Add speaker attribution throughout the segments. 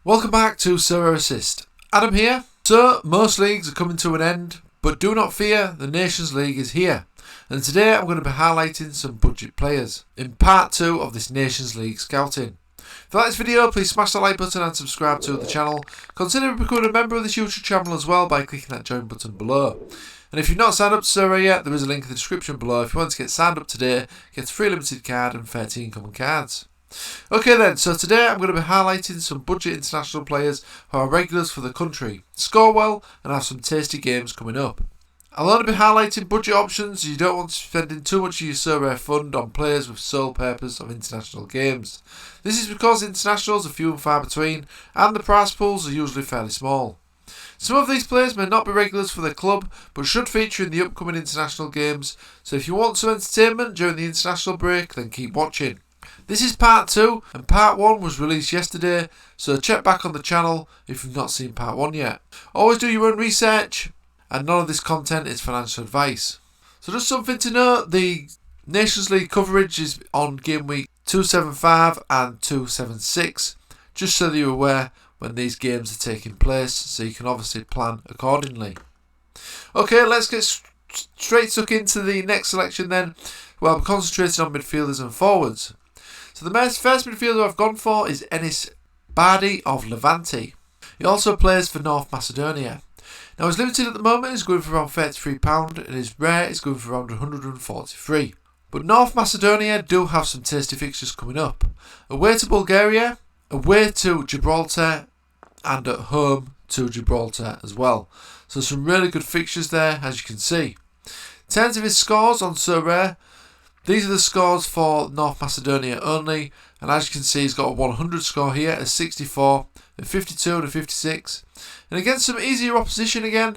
Speaker 1: Welcome back to Sorare Assist. Adam here. So, most leagues are coming to an end, but do not fear, the Nations League is here. And today I'm going to be highlighting some budget players in part 2 of this Nations League scouting. If you like this video, please smash the like button and subscribe to the channel. Consider becoming a member of this YouTube channel as well by clicking that join button below. And if you've not signed up to Sorare yet, there is a link in the description below. If you want to get signed up today, get a free limited card and 13 common cards. Okay then, so today I'm going to be highlighting some budget international players who are regulars for the country, score well and have some tasty games coming up. I'll only be highlighting budget options. You don't want to be spending too much of your Sorare fund on players with sole purpose of international games. This is because internationals are few and far between and the prize pools are usually fairly small. Some of these players may not be regulars for their club but should feature in the upcoming international games, so if you want some entertainment during the international break then keep watching. This is part 2 and part 1 was released yesterday, so check back on the channel if you've not seen part 1 yet. Always do your own research and none of this content is financial advice. So just something to note, the Nations League coverage is on game week 275 and 276, just so that you're aware when these games are taking place, so you can obviously plan accordingly. Okay, let's get straight stuck into the next selection then. Well, I'm concentrating on midfielders and forwards. So the first midfielder I've gone for is Enis Bardi of Levante. He also plays for North Macedonia. Now his limited at the moment is going for around £33 and his rare is going for around 143. But North Macedonia do have some tasty fixtures coming up. Away to Bulgaria, away to Gibraltar and at home to Gibraltar as well. So some really good fixtures there, as you can see. In terms of his scores on Sorare, these are the scores for North Macedonia only, and as you can see he's got a 100 score here, a 64, a 52 and a 56. And against some easier opposition again,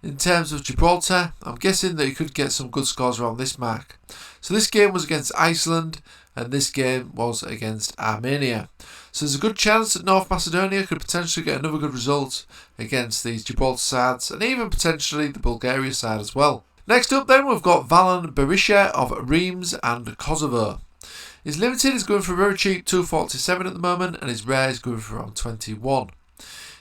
Speaker 1: in terms of Gibraltar, I'm guessing that he could get some good scores around this mark. So this game was against Iceland and this game was against Armenia. So there's a good chance that North Macedonia could potentially get another good result against these Gibraltar sides and even potentially the Bulgaria side as well. Next up then we've got Valan Berisha of Reims and Kosovo. His limited is going for very cheap, 247 at the moment, and his rare is going for around 21.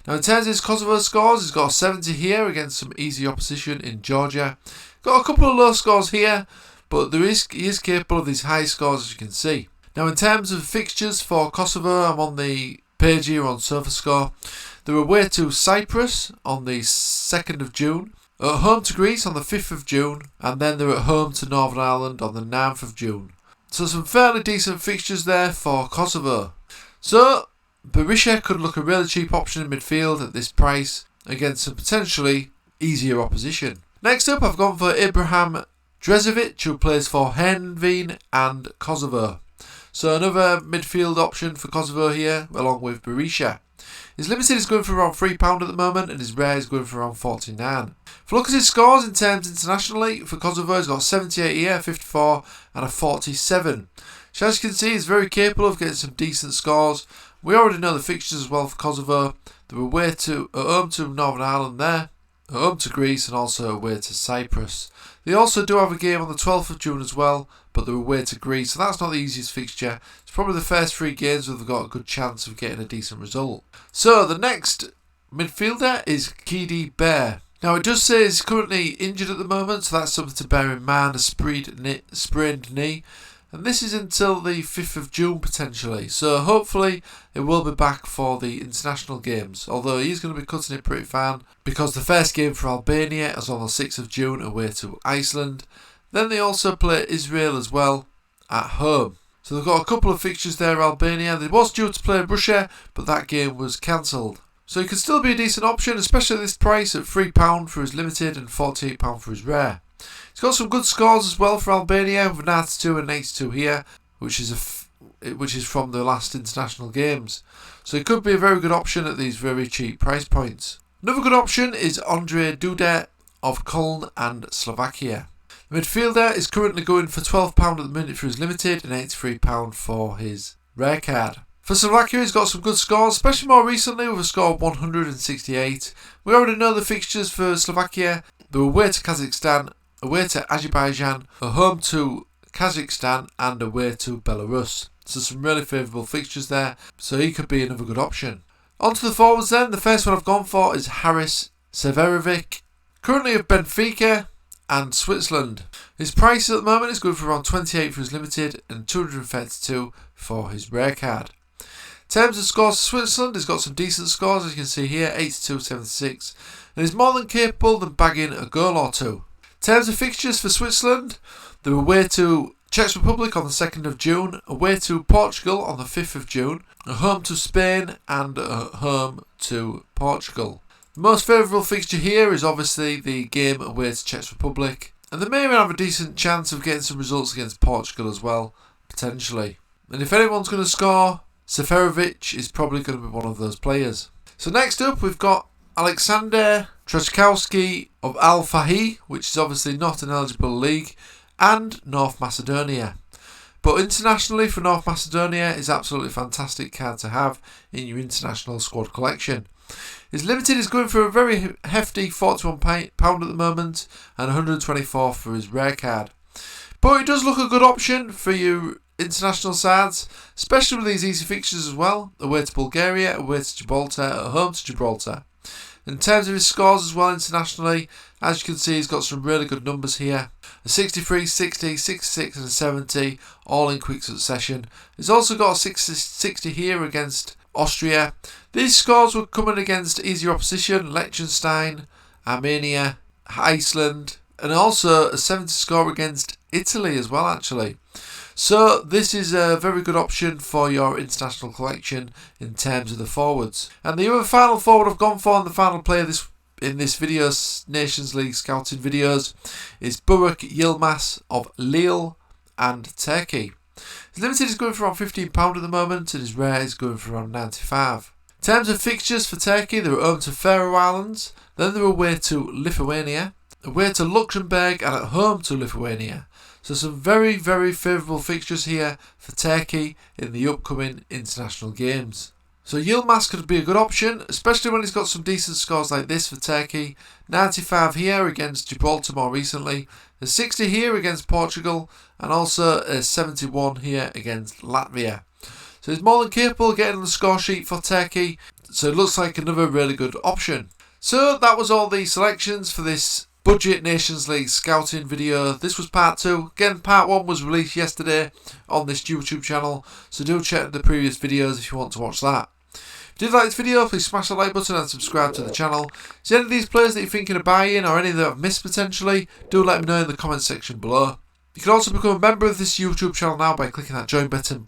Speaker 1: Now in terms of his Kosovo scores, he's got a 70 here against some easy opposition in Georgia. Got a couple of low scores here, but he is capable of these high scores, as you can see. Now in terms of fixtures for Kosovo, I'm on the page here on SofaScore. They're away to Cyprus on the 2nd of June. At home to Greece on the 5th of June, and then they're at home to Northern Ireland on the 9th of June. So some fairly decent fixtures there for Kosovo. So Berisha could look a really cheap option in midfield at this price against some potentially easier opposition. Next up I've gone for Ibrahim Drezovic, who plays for Heerenveen and Kosovo. So another midfield option for Kosovo here along with Berisha. His limited is going for around £3 at the moment and his rare is going for around 49. If you look at his scores in terms internationally, for Kosovo he's got 78 here, 54 and a 47. So as you can see he's very capable of getting some decent scores. We already know the fixtures as well for Kosovo. They're away at home to Northern Ireland there, at home to Greece and also away to Cyprus. They also do have a game on the 12th of June as well, but they're away to Greece, so that's not the easiest fixture. It's probably the first 3 games where they've got a good chance of getting a decent result. So the next midfielder is Kidi Bear. Now it does say he's currently injured at the moment, so that's something to bear in mind, a sprained knee. And this is until the 5th of June potentially, so hopefully it will be back for the international games, although he's going to be cutting it pretty fine because the first game for Albania is on the 6th of June away to Iceland. Then they also play Israel as well at home. So they've got a couple of fixtures there, Albania. They was due to play Russia, but that game was cancelled. So he could still be a decent option, especially at this price at £3 for his limited and £48 for his rare. He's got some good scores as well for Albania with an 92 and an 82 here, which is from the last international games. So he could be a very good option at these very cheap price points. Another good option is Ondrej Duda of Köln and Slovakia. The midfielder is currently going for £12 at the minute for his limited and £83 for his rare card. For Slovakia he's got some good scores, especially more recently with a score of 168. We already know the fixtures for Slovakia. They're away to Kazakhstan, away to Azerbaijan, a home to Kazakhstan and away to Belarus. So some really favourable fixtures there, so he could be another good option. On to the forwards then. The first one I've gone for is Haris Severovic, currently of Benfica and Switzerland. His price at the moment is good for around 28 for his limited and 232 for his rare card. In terms of scores for Switzerland, he's got some decent scores, as you can see here, 82, 76, and is more than capable of bagging a goal or two. In terms of fixtures for Switzerland, they're away to Czech Republic on the 2nd of June, away to Portugal on the 5th of June, a home to Spain and a home to Portugal. The most favourable fixture here is obviously the game away to Czech Republic, and they may even have a decent chance of getting some results against Portugal as well, potentially. And if anyone's going to score, Seferovic is probably going to be one of those players. So next up we've got Alexander Trzaskowski of Al Fahi, which is obviously not an eligible league, and North Macedonia. But internationally for North Macedonia is absolutely a fantastic card to have in your international squad collection. His limited is going for a very hefty £41 at the moment and 124 for his rare card. But it does look a good option for you international sides, especially with these easy fixtures as well. Away to Bulgaria, away to Gibraltar, at home to Gibraltar. In terms of his scores as well internationally, as you can see, he's got some really good numbers here. A 63, 60, 66 and a 70, all in quick succession. He's also got a 60 here against Austria. These scores were coming against easier opposition, Liechtenstein, Armenia, Iceland, and also a 70 score against Italy as well, actually. So this is a very good option for your international collection in terms of the forwards. And the other final forward I've gone for, and the final player in this video's Nations League scouting videos, is Burak Yilmaz of Lille and Turkey. His limited is going for around £15 at the moment, and his rare is going for around 95. In terms of fixtures for Turkey, they're at home to Faroe Islands, then they're away to Lithuania, away to Luxembourg, and at home to Lithuania. So some very, very favourable fixtures here for Turkey in the upcoming international games. So Yilmaz could be a good option, especially when he's got some decent scores like this for Turkey. 95 here against Gibraltar more recently, a 60 here against Portugal, and also a 71 here against Latvia. So he's more than capable of getting on the score sheet for Turkey, so it looks like another really good option. So that was all the selections for this Budget Nations League scouting video. This was part 2. Again, part 1 was released yesterday on this YouTube channel, so do check the previous videos if you want to watch that. If you did like this video, please smash the like button and subscribe to the channel. Is there any of these players that you're thinking of buying, or any that I've missed potentially? Do let me know in the comment section below. You can also become a member of this YouTube channel now by clicking that join button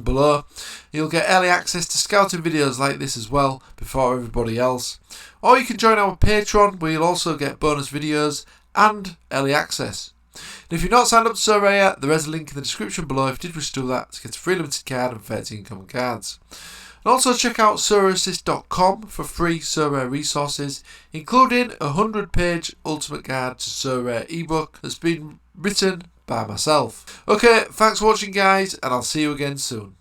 Speaker 1: below. You'll get early access to scouting videos like this as well before everybody else. Or you can join our Patreon, where you'll also get bonus videos and early access. And if you're not signed up to Sorare, there is a link in the description below if you did wish to do that to get a free limited card and 13 common cards. And also check out SorareAssist.com for free Sorare resources, including a 100-page Ultimate Guide to Sorare ebook that's been written by myself. Okay, thanks for watching guys, and I'll see you again soon.